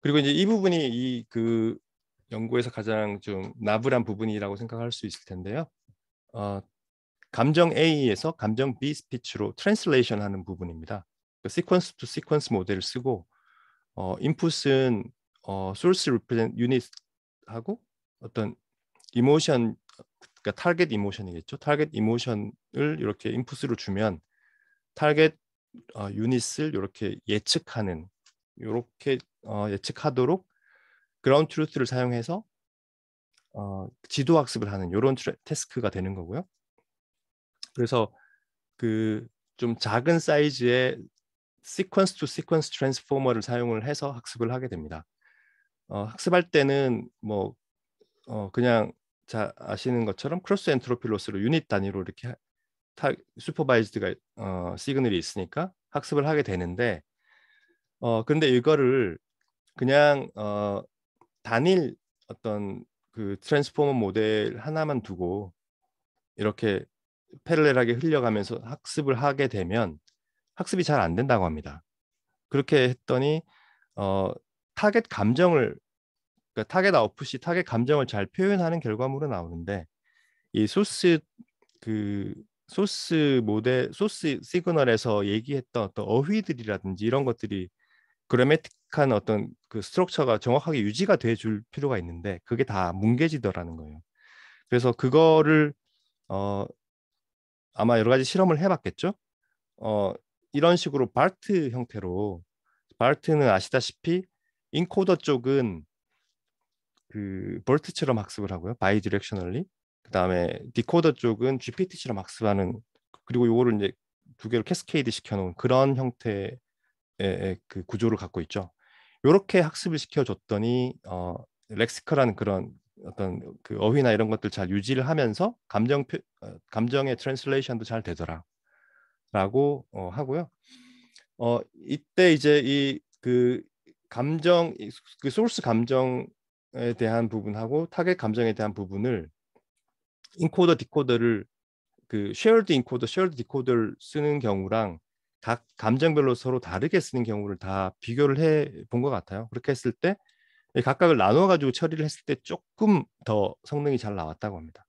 그리고 이제 이 부분이 이 그 연구에서 가장 좀 나불한 부분이라고 생각할 수 있을 텐데요. 감정 A에서 감정 B 스피치로 트랜슬레이션 하는 부분입니다. 시퀀스 투 시퀀스 모델을 쓰고 인풋은 소스 리프레젠트 유닛하고 어떤 이모션, 그러니까 타겟 이모션이겠죠. 타겟 이모션을 이렇게 인풋으로 주면 타겟 유닛을 이렇게 예측하는, 이렇게 예측하도록 그라운드 트루스를 사용해서 지도 학습을 하는 이런 태스크가 되는 거고요. 그래서 그 좀 작은 사이즈의 시퀀스 투 시퀀스 트랜스포머를 사용을 해서 학습을 하게 됩니다. 학습할 때는 뭐 그냥 잘 아시는 것처럼 크로스 엔트로피 로스로 유닛 단위로 이렇게 슈퍼바이즈드가 시그널이 있으니까 학습을 하게 되는데, 근데 이거를 그냥 단일 어떤 그 트랜스포머 모델 하나만 두고 이렇게 패럴렐하게 흘려가면서 학습을 하게 되면 학습이 잘 안 된다고 합니다. 그렇게 했더니 타겟 감정을, 그러니까 타겟 아웃풋이 타겟 감정을 잘 표현하는 결과물은 나오는데, 이 소스 모델, 소스 시그널에서 얘기했던 어떤 어휘들이라든지 이런 것들이 그래매틱한 어떤 그 스트럭처가 정확하게 유지가 돼 줄 필요가 있는데 그게 다 뭉개지더라는 거예요. 그래서 그거를 아마 여러 가지 실험을 해봤겠죠. 이런 식으로 바르트 형태로, 바르트는 아시다시피 인코더 쪽은 그 볼트처럼 학습을 하고요, 바이 디렉셔널리. 그다음에 디코더 쪽은 GPT처럼 학습하는, 그리고 요거를 이제 두 개로 캐스케이드 시켜놓은 그런 형태의 그 구조를 갖고 있죠. 이렇게 학습을 시켜줬더니 렉시컬한 그런 어떤 그 어휘나 이런 것들 잘 유지를 하면서 감정의 트랜슬레이션도 잘 되더라라고 하고요. 이때 이제 이 그 감정, 그 소스 감정을 대한 부분하고 타겟 감정에 대한 부분을 인코더 디코더를 그 쉐어드 인코더, 쉐어드 디코더를 쓰는 경우랑 각 감정별로 서로 다르게 쓰는 경우를 다 비교를 해 본 것 같아요. 그렇게 했을 때 각각을 나눠 가지고 처리를 했을 때 조금 더 성능이 잘 나왔다고 합니다.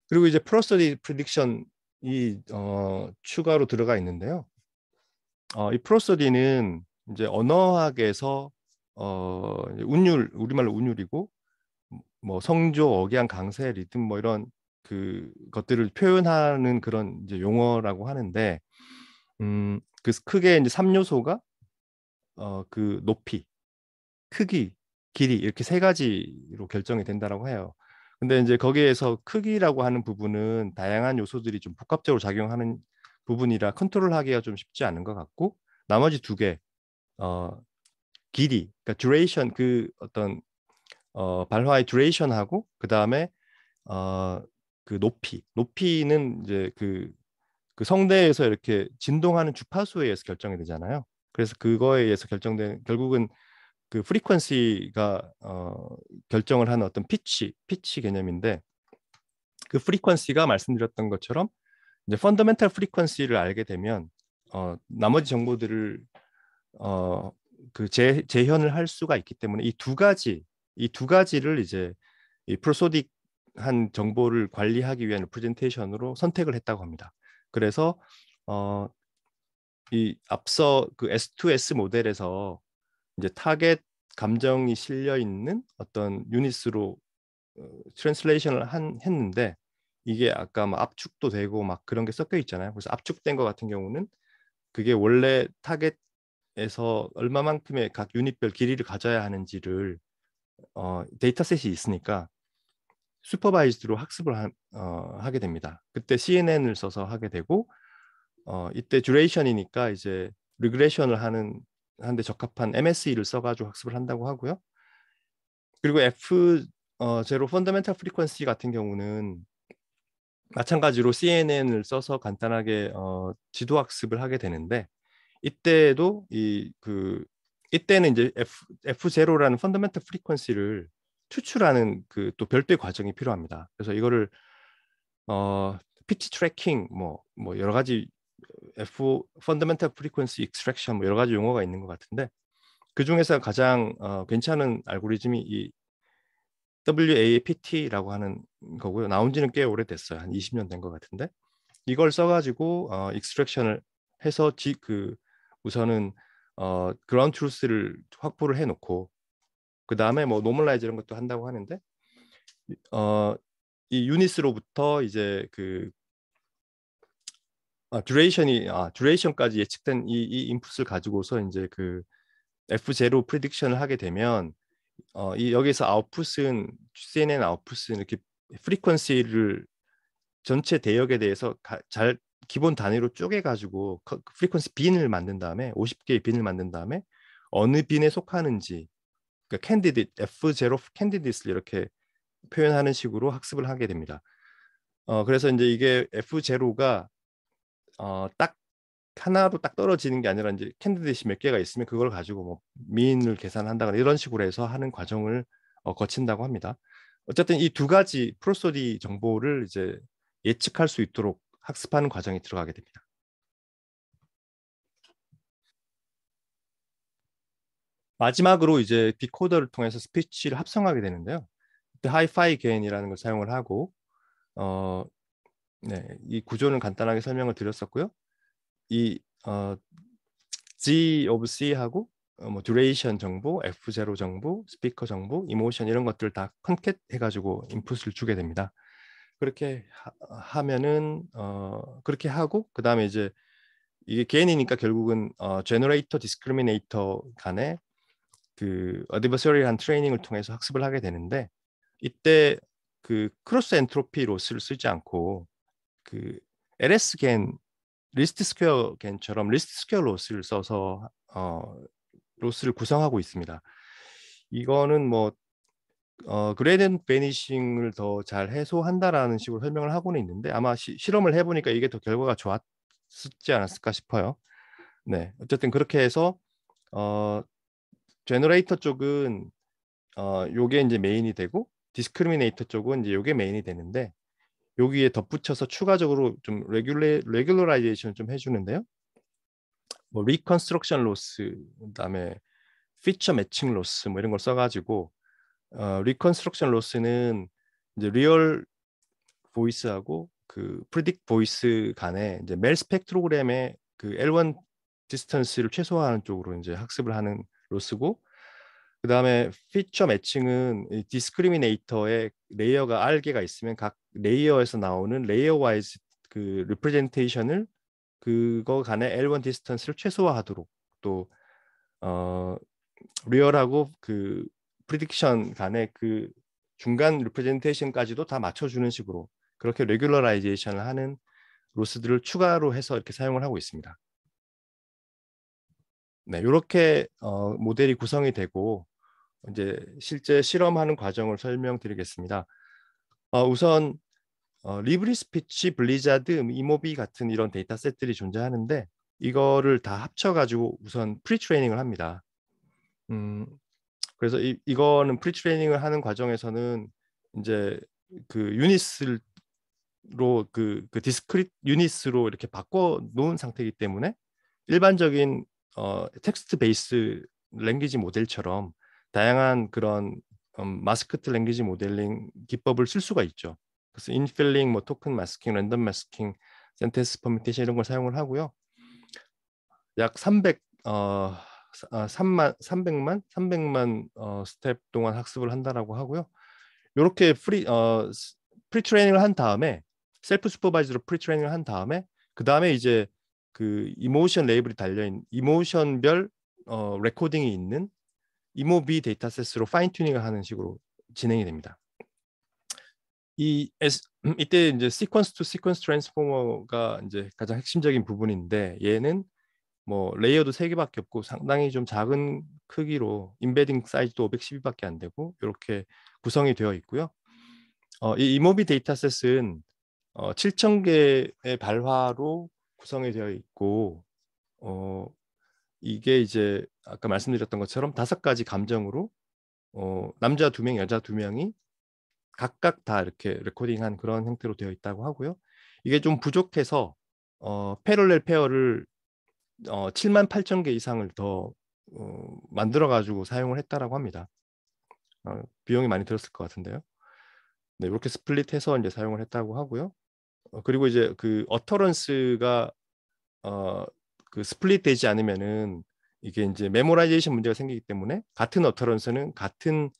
그리고 이제 프로서디 프리딕션이 추가로 들어가 있는데요. 이 프로서디는 이제 언어학에서 운율, 우리말로 운율이고 뭐 성조, 억양, 강세, 리듬 뭐 이런 그 것들을 표현하는 그런 이제 용어라고 하는데 그 크게 이제 3요소가 그 높이, 크기, 길이 이렇게 세 가지로 결정이 된다라고 해요. 근데 이제 거기에서 크기라고 하는 부분은 다양한 요소들이 좀 복합적으로 작용하는 부분이라 컨트롤하기가 좀 쉽지 않은 것 같고 나머지 두 개, 길이, 그러니까 duration 그 어떤 발화의 duration하고 그 다음에 그 높이는 이제 그 성대에서 이렇게 진동하는 주파수에 의해서 결정이 되잖아요. 그래서 그거에 의해서 결정된 결국은 그 프리퀀시가 결정을 하는 어떤 피치 개념인데 그 프리퀀시가 말씀드렸던 것처럼 이제 펀더멘탈 프리퀀시를 알게 되면 나머지 정보들을 그 재현을 할 수가 있기 때문에 이 두 가지를 이제 이 프로소딕한 정보를 관리하기 위한 프레젠테이션으로 선택을 했다고 합니다. 그래서 이 앞서 그 S2S 모델에서 이제 타겟 감정이 실려 있는 어떤 유닛으로 트랜슬레이션을 했는데 이게 아까 막 압축도 되고 막 그런 게 섞여 있잖아요. 그래서 압축된 것 같은 경우는 그게 원래 타겟에서 얼마만큼의 각 유닛별 길이를 가져야 하는지를 데이터셋이 있으니까 슈퍼바이즈드로 학습을 하게 됩니다. 그때 CNN을 써서 하게 되고 이때 듀레이션이니까 이제 리그레션을 하는데 적합한 MSE를 써가지고 학습을 한다고 하고요. 그리고 F0 펀더멘탈 프리퀀시 같은 경우는 마찬가지로 CNN을 써서 간단하게 지도 학습을 하게 되는데 이때도 이때는 이제 F0라는 펀더멘탈 프리퀀시를 추출하는 그 또 별도의 과정이 필요합니다. 그래서 이거를 피치 트래킹 뭐 여러 가지 펀더멘탈 프리퀀시 익스트랙션 뭐 여러 가지 용어가 있는 것 같은데 그 중에서 가장 괜찮은 알고리즘이 이 WAPT라고 하는 거고요. 나온 지는 꽤 오래됐어요. 한 20년 된 것 같은데 이걸 써가지고 익스트랙션을 해서 우선은 그라운드 트루스를 확보를 해놓고 그 다음에 뭐 노멀라이즈 이런 것도 한다고 하는데 이 유닛으로부터 이제 그 듀레이션까지 예측된 이 인풋을 가지고서 이제 그 F0 프리딕션을 하게 되면 여기서 아웃풋은 CNN 아웃풋은 이렇게 프리퀀시를 전체 대역에 대해서 잘 기본 단위로 쪼개 가지고 프리퀀시 빈을 만든 다음에 50개의 빈을 만든 다음에 어느 빈에 속하는지 그러니까 캔디데이트 F0 캔디데이트를 이렇게 표현하는 식으로 학습을 하게 됩니다. 그래서 이제 이게 F0가 딱 하나로 딱 떨어지는 게 아니라 이제 캔디데이트 몇 개가 있으면 그걸 가지고 뭐 미인을 계산한다거나 이런 식으로 해서 하는 과정을 거친다고 합니다. 어쨌든 이 두 가지 프로소디 정보를 이제 예측할 수 있도록 학습하는 과정이 들어가게 됩니다. 마지막으로 이제 디코더를 통해서 스피치를 합성하게 되는데요. 그때 하이파이 게인이라는 걸 사용을 하고 이 구조는 간단하게 설명을 드렸었고요. 이 G of C하고 뭐 듀레이션 정보, F0 정보, 스피커 정보, 이모션 이런 것들을 다 컨캣 해가지고 인풋을 주게 됩니다. 그렇게 하면은 그렇게 하고 그 다음에 이제 이게 개인이니까 결국은 제너레이터, 디스크리미네이터 간의 그 어드버서리한 트레이닝을 통해서 학습을 하게 되는데 이때 그 크로스 엔트로피 로스를 쓰지 않고 그 LS 겐 리스트 스퀘어 겐처럼 리스트 스퀘어 로스를 써서 로스를 구성하고 있습니다. 이거는 뭐 그레디언트 베니싱을 더 잘 해소한다라는 식으로 설명을 하고는 있는데 아마 실험을 해보니까 이게 더 결과가 좋았지 않았을까 싶어요. 네, 어쨌든 그렇게 해서 제너레이터 쪽은 요게 이제 메인이 되고 디스크리미네이터 쪽은 이제 요게 메인이 되는데 여기에 덧붙여서 추가적으로 좀 레귤러라이제이션 좀 해주는데요. 뭐 리컨스트럭션 로스, 그다음에 피처 매칭 로스 뭐 이런 걸 써가지고 리컨스트럭션 로스는 이제 리얼 보이스하고 그 프리딕 보이스 간에 이제 멜 스펙트로그램의 그 L1 디스턴스를 최소화하는 쪽으로 이제 학습을 하는 로스고, 그 다음에 피처 매칭은 이 디스크리미네이터에 레이어가 R개가 있으면 각 레이어에서 나오는 레이어 와이즈 그 리프레젠테이션을 그거 간의 L1 디스턴스를 최소화하도록 또 리얼하고 그 프리딕션 간의 그 중간 리프레젠테이션까지도 다 맞춰주는 식으로 그렇게 레귤러라이제이션을 하는 로스들을 추가로 해서 이렇게 사용을 하고 있습니다. 네, 이렇게 모델이 구성이 되고 이제 실제 실험하는 과정을 설명드리겠습니다. 우선 리브리스피치, 블리자드, 이모비 같은 이런 데이터셋들이 존재하는데 이거를 다 합쳐가지고 우선 프리트레이닝을 합니다. 그래서 이거는 프리트레이닝을 하는 과정에서는 이제 그 유닛으로 그 디스크릿 유닛으로 이렇게 바꿔 놓은 상태이기 때문에 일반적인 텍스트 베이스 랭귀지 모델처럼 다양한 그런 마스크트 랭귀지 모델링 기법을 쓸 수가 있죠. 그래서 인필링, 뭐 토큰 마스킹, 랜덤 마스킹, 센텐스 퍼뮤테이션 이런 걸 사용을 하고요. 약 300만 스텝 동안 학습을 한다라고 하고요. 이렇게 프리트레이닝을 한 다음에 셀프 슈퍼바이즈로 프리트레이닝을 한 다음에 그 다음에 이제 그 이모션 레이블이 달려있는 이모션별 레코딩이 있는 이모비 데이터셋으로 파인 튜닝을 하는 식으로 진행이 됩니다. 이때 이제 시퀀스 투 시퀀스 트랜스포머가 이제 가장 핵심적인 부분인데 얘는 뭐 레이어도 3개밖에 없고 상당히 좀 작은 크기로 임베딩 사이즈도 512밖에 안 되고 이렇게 구성이 되어 있고요. 이 이모비 데이터셋은 7,000개의 발화로 구성이 되어 있고 이게 이제 아까 말씀드렸던 것처럼 5가지 감정으로 남자 2명, 여자 2명이 각각 다 이렇게 레코딩한 그런 형태로 되어 있다고 하고요. 이게 좀 부족해서 패럴렐 페어를 78,000개 이상을 더 만들어 가지고 사용을 했다라고 합니다. 비용이 많이 들었을 것 같은데요. 네, 이렇게 스플릿해서 이제 사용을 했다고 하고요. 그리고 이제 그 어터런스가 그 스플릿 되지 않으면은 이게 이제 메모라이제이션 문제가 생기기 때문에 같은 어터런스는 같은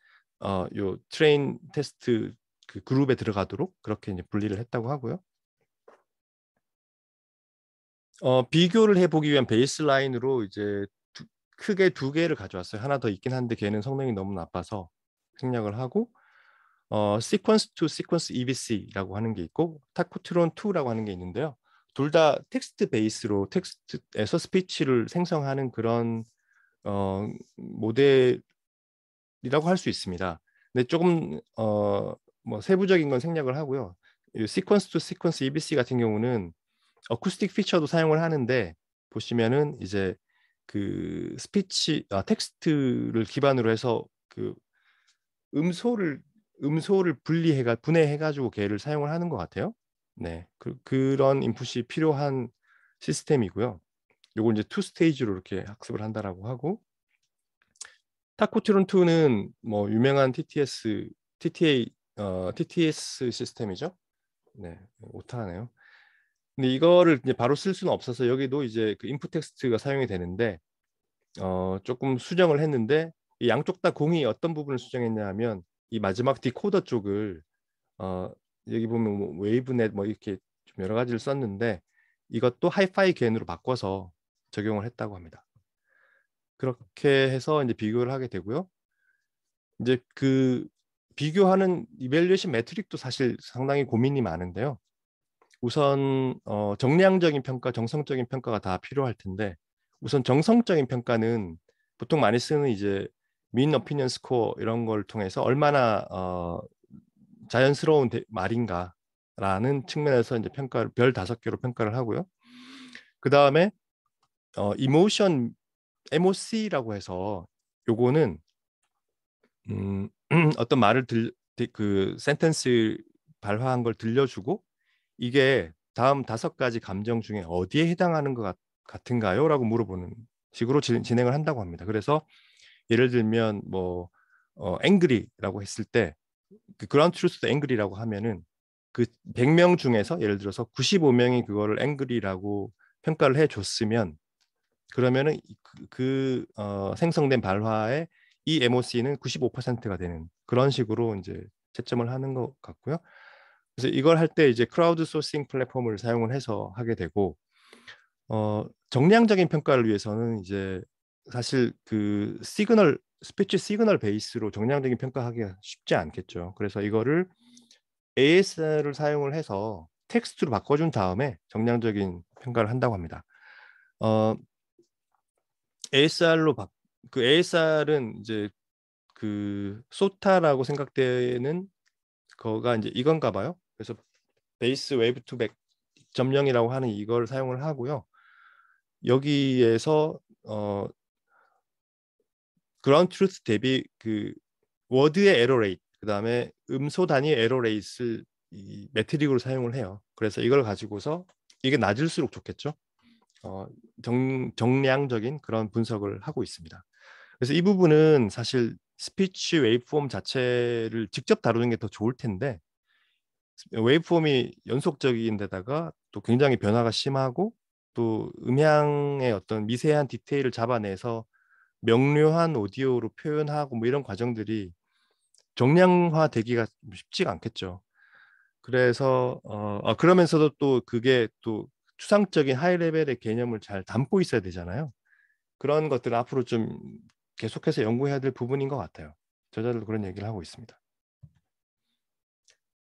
요 트레인 테스트 그 그룹에 들어가도록 그렇게 이제 분리를 했다고 하고요. 비교를 해보기 위한 베이스라인으로 이제 크게 2개를 가져왔어요. 하나 더 있긴 한데 걔는 성능이 너무 나빠서 생략을 하고 시퀀스 투 시퀀스 EBC라고 하는 게 있고 타코트론 2라고 하는 게 있는데요. 둘 다 텍스트 베이스로 텍스트에서 스피치를 생성하는 그런 모델이라고 할 수 있습니다. 근데 조금 뭐 세부적인 건 생략을 하고요. 시퀀스 투 시퀀스 EBC 같은 경우는 어쿠스틱 피처도 사용을 하는데 보시면은 이제 그 스피치 텍스트를 기반으로 해서 그 음소를 분해해 가지고 걔를 사용을 하는 것 같아요. 네, 그런 인풋이 필요한 시스템이고요. 요걸 이제 2스테이지로 이렇게 학습을 한다라고 하고 타코트론 2는 뭐 유명한 TTS 시스템이죠. 네, 오타네요. 근데 이거를 이제 바로 쓸 수는 없어서 여기도 이제 그 인풋 텍스트가 사용이 되는데 조금 수정을 했는데 이 양쪽 다 공이 어떤 부분을 수정했냐 하면 이 마지막 디코더 쪽을 여기 보면 뭐 웨이브넷 뭐 이렇게 좀 여러 가지를 썼는데 이것도 하이파이 겐으로 바꿔서 적용을 했다고 합니다. 그렇게 해서 이제 비교를 하게 되고요. 이제 그 비교하는 이밸류에이션 매트릭도 사실 상당히 고민이 많은데요. 우선 정량적인 평가, 정성적인 평가가 다 필요할 텐데 우선 정성적인 평가는 보통 많이 쓰는 이제 민 오피니언 스코어 이런 걸 통해서 얼마나 자연스러운 말인가라는 측면에서 이제 평가를 별 5개로 평가를 하고요. 그 다음에 이모션 MOC라고 해서 요거는 어떤 말을 그 센텐스 발화한 걸 들려주고 이게 다음 5가지 감정 중에 어디에 해당하는 것 같은가요? 라고 물어보는 식으로 진행을 한다고 합니다. 그래서 예를 들면 뭐 angry라고 했을 때 그 ground truth도 angry라고 하면은 그 100명 중에서 예를 들어서 95명이 그거를 angry라고 평가를 해줬으면 그러면은 생성된 발화의 이 MOC는 95%가 되는 그런 식으로 이제 채점을 하는 것 같고요. 그래서 이걸 할 때 이제 크라우드 소싱 플랫폼을 사용을 해서 하게 되고 정량적인 평가를 위해서는 이제 사실 그 스피치 시그널 베이스로 정량적인 평가하기가 쉽지 않겠죠. 그래서 이거를 ASR을 사용을 해서 텍스트로 바꿔준 다음에 정량적인 평가를 한다고 합니다. 그 ASR은 이제 그 소타라고 생각되는 거가 이제 이건가 봐요. 그래서 베이스 웨이브 투백 0.0이라고 하는 이걸 사용을 하고요. 여기에서 그라운드 트루스 대비 그 워드의 에러 레이트, 그다음에 음소 단위 에러 레이트를 이 매트릭으로 사용을 해요. 그래서 이걸 가지고서 이게 낮을수록 좋겠죠. 정량적인 그런 분석을 하고 있습니다. 그래서 이 부분은 사실 스피치 웨이브폼 자체를 직접 다루는 게 더 좋을 텐데 웨이브폼이 연속적인 데다가 또 굉장히 변화가 심하고 또 음향의 어떤 미세한 디테일을 잡아내서 명료한 오디오로 표현하고 뭐 이런 과정들이 정량화 되기가 쉽지가 않겠죠. 그래서 그러면서도 또 그게 또 추상적인 하이 레벨의 개념을 잘 담고 있어야 되잖아요. 그런 것들을 앞으로 좀 계속해서 연구해야 될 부분인 것 같아요. 저자들도 그런 얘기를 하고 있습니다.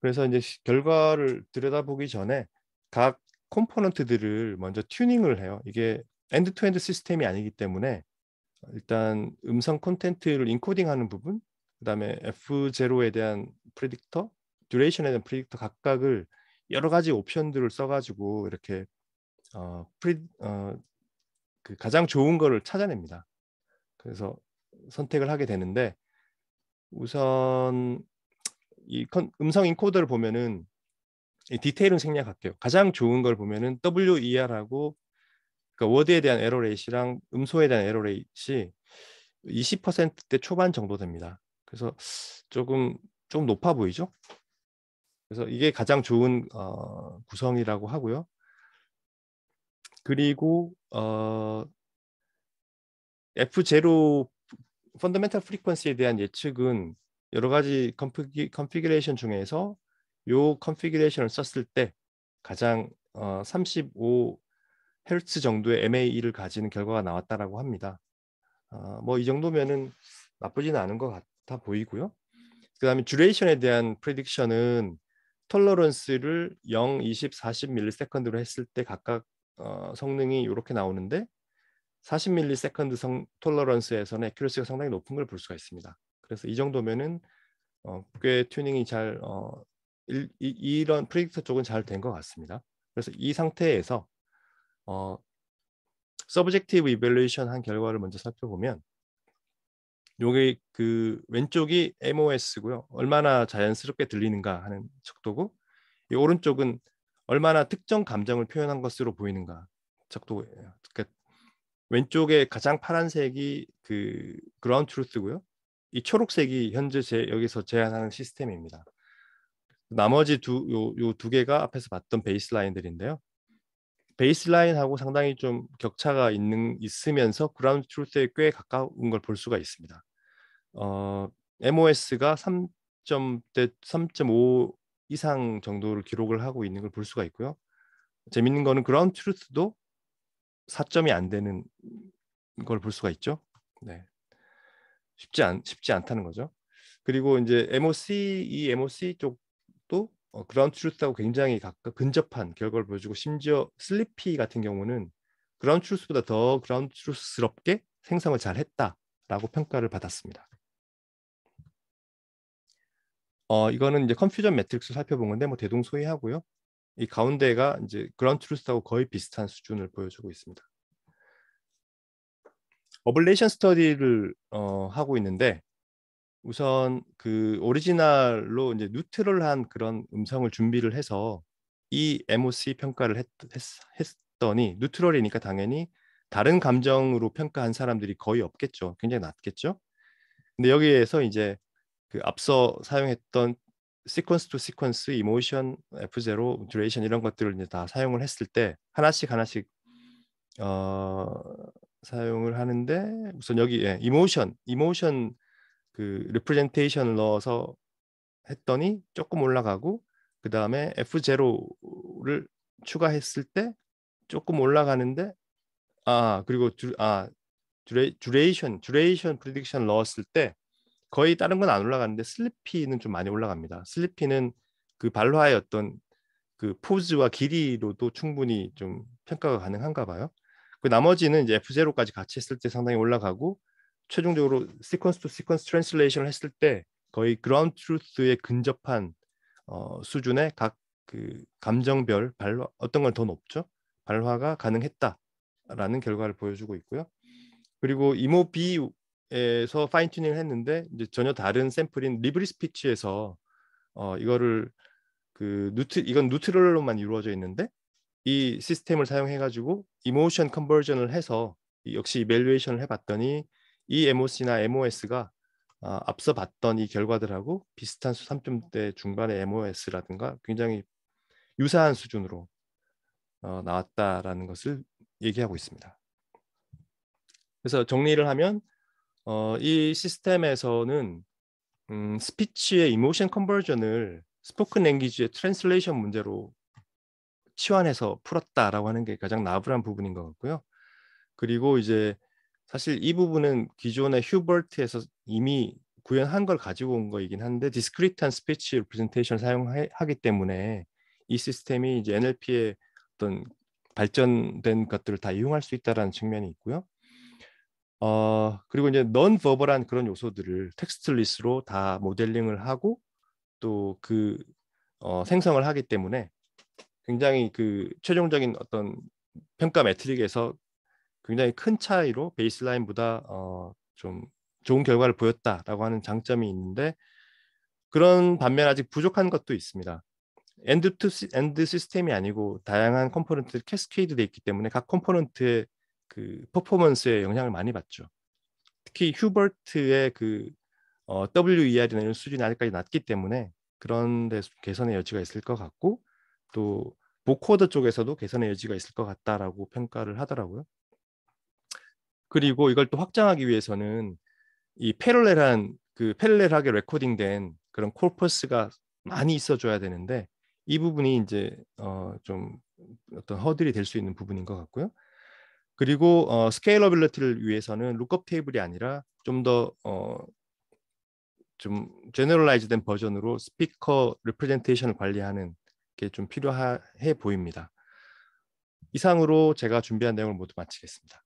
그래서 이제 결과를 들여다보기 전에 각 컴포넌트들을 먼저 튜닝을 해요. 이게 엔드-투-엔드 시스템이 아니기 때문에 일단 음성 콘텐츠를 인코딩하는 부분, 그다음에 F0에 대한 프리딕터, 듀레이션에 대한 프리딕터 각각을 여러 가지 옵션들을 써가지고 이렇게 그 가장 좋은 거를 찾아냅니다. 그래서 선택을 하게 되는데 우선 이 음성 인코더를 보면은 이 디테일은 생략할게요. 가장 좋은 걸 보면은 WER하고 그러니까 워드에 대한 에러 레이트랑 음소에 대한 에러 레이트이 20%대 초반 정도 됩니다. 그래서 조금 높아 보이죠? 그래서 이게 가장 좋은 구성이라고 하고요. 그리고 F0 펀더멘탈 프리퀀시에 대한 예측은 여러 가지 컨피규레이션 중에서 요 컨피규레이션을 썼을 때 가장 35Hz 정도의 MAE를 가지는 결과가 나왔다라고 합니다. 뭐 이 정도면은 나쁘지는 않은 것 같아 보이고요. 그 다음에 듀레이션에 대한 프레딕션은 톨러런스를 0, 20, 40ms로 했을 때 각각 성능이 이렇게 나오는데 40ms 톨러런스에서는 애큐러시가 상당히 높은 걸 볼 수가 있습니다. 그래서 이 정도면은 꽤 튜닝이 잘 이런 프레딕터 쪽은 잘 된 것 같습니다. 그래서 이 상태에서 서브젝티브 이밸루에이션 한 결과를 먼저 살펴보면 요게 그 왼쪽이 MOS고요. 얼마나 자연스럽게 들리는가 하는 척도고 이 오른쪽은 얼마나 특정 감정을 표현한 것으로 보이는가 척도예요. 그러니까 왼쪽에 가장 파란색이 그 그라운드 트루스고요. 이 초록색이 현재 여기서 제한하는 시스템입니다. 나머지 요 두 개가 앞에서 봤던 베이스라인들인데요. 베이스라인하고 상당히 좀 격차가 있으면서 그라운드 트루스에 꽤 가까운 걸 볼 수가 있습니다. MOS가 3점대 3.5 이상 정도를 기록을 하고 있는 걸 볼 수가 있고요. 재밌는 거는 그라운드 트루스도 4점이 안 되는 걸 볼 수가 있죠. 네. 쉽지 않다는 거죠. 그리고 이제 이 MOC 쪽도 그라운드 트루스하고 굉장히 근접한 결과를 보여주고 심지어 슬리피 같은 경우는 그라운드 트루스보다 더 그라운드 트루스스럽게 생성을 잘 했다라고 평가를 받았습니다. 이거는 이제 컨퓨전 매트릭스 살펴본 건데 뭐 대동소이하고요. 이 가운데가 이제 그라운드 트루스하고 거의 비슷한 수준을 보여주고 있습니다. 어블레이션 스터디를 하고 있는데 우선 그 오리지널로 이제 뉴트럴한 그런 음성을 준비를 해서 이 MOC 평가를 했더니 뉴트럴이니까 당연히 다른 감정으로 평가한 사람들이 거의 없겠죠. 굉장히 낮겠죠. 근데 여기에서 이제 그 앞서 사용했던 시퀀스 투 시퀀스, 이모션, F0, 듀레이션 이런 것들을 이제 다 사용을 했을 때 하나씩 사용을 하는데 우선 여기 이모션 그 리프레젠테이션을 넣어서 했더니 조금 올라가고 그 다음에 F0를 추가했을 때 조금 올라가는데 그리고 듀레이션 프리딕션 넣었을 때 거의 다른 건 안 올라가는데 슬리피는 좀 많이 올라갑니다. 슬리피는 그 발화의 어떤 그 포즈와 길이로도 충분히 좀 평가가 가능한가 봐요. 그 나머지는 이제 F0까지 같이 했을 때 상당히 올라가고 최종적으로 시퀀스 투 시퀀스 트랜슬레이션을 했을 때 거의 그라운드 트루스에 근접한 수준의 각 그 감정별 발화 어떤 건 더 높죠. 발화가 가능했다라는 결과를 보여주고 있고요. 그리고 이모 B에서 파인 튜닝을 했는데 이제 전혀 다른 샘플인 리브리 스피치에서 이거를 이건 뉴트럴로만 이루어져 있는데 이 시스템을 사용해 가지고 이모션 컨버전을 해서 역시 이밸류에이션을 해봤더니 이 MOC나 MOS가 앞서 봤던 이 결과들하고 비슷한 3점대 중반의 MOS라든가 굉장히 유사한 수준으로 나왔다라는 것을 얘기하고 있습니다. 그래서 정리를 하면 이 시스템에서는 스피치의 이모션 컨버전을 스포큰 랭귀지의 트랜슬레이션 문제로 치환해서 풀었다라고 하는 게 가장 나부란 부분인 것 같고요. 그리고 이제 사실 이 부분은 기존의 휴버트에서 이미 구현한 걸 가지고 온 거이긴 한데 디스크리트한 스피치 리프레젠테이션을 사용하기 때문에 이 시스템이 이제 NLP의 어떤 발전된 것들을 다 이용할 수 있다는 측면이 있고요. 그리고 이제 넌 버벌한 그런 요소들을 텍스트리스로 다 모델링을 하고 또 그 생성을 하기 때문에 굉장히 그 최종적인 어떤 평가 매트릭에서 굉장히 큰 차이로 베이스라인보다 좀 좋은 결과를 보였다라고 하는 장점이 있는데 그런 반면 아직 부족한 것도 있습니다. 엔드 투 엔드 시스템이 아니고 다양한 컴포넌트들이 캐스케이드 돼 있기 때문에 각 컴포넌트의 그 퍼포먼스에 영향을 많이 받죠. 특히 휴버트의 그 WER이나 이런 수준이 아직까지 낮기 때문에 그런 데 개선의 여지가 있을 것 같고 또 보코더 쪽에서도 개선의 여지가 있을 것 같다라고 평가를 하더라고요. 그리고 이걸 또 확장하기 위해서는 이 패럴렐하게 레코딩된 그런 코퍼스가 많이 있어줘야 되는데 이 부분이 이제 좀 어떤 허들이 될 수 있는 부분인 것 같고요. 그리고 스케일러빌리티를 위해서는 룩업 테이블이 아니라 좀 더 좀 제너럴라이즈된 버전으로 스피커 리프레젠테이션을 관리하는 게 좀 필요해 보입니다. 이상으로 제가 준비한 내용을 모두 마치겠습니다.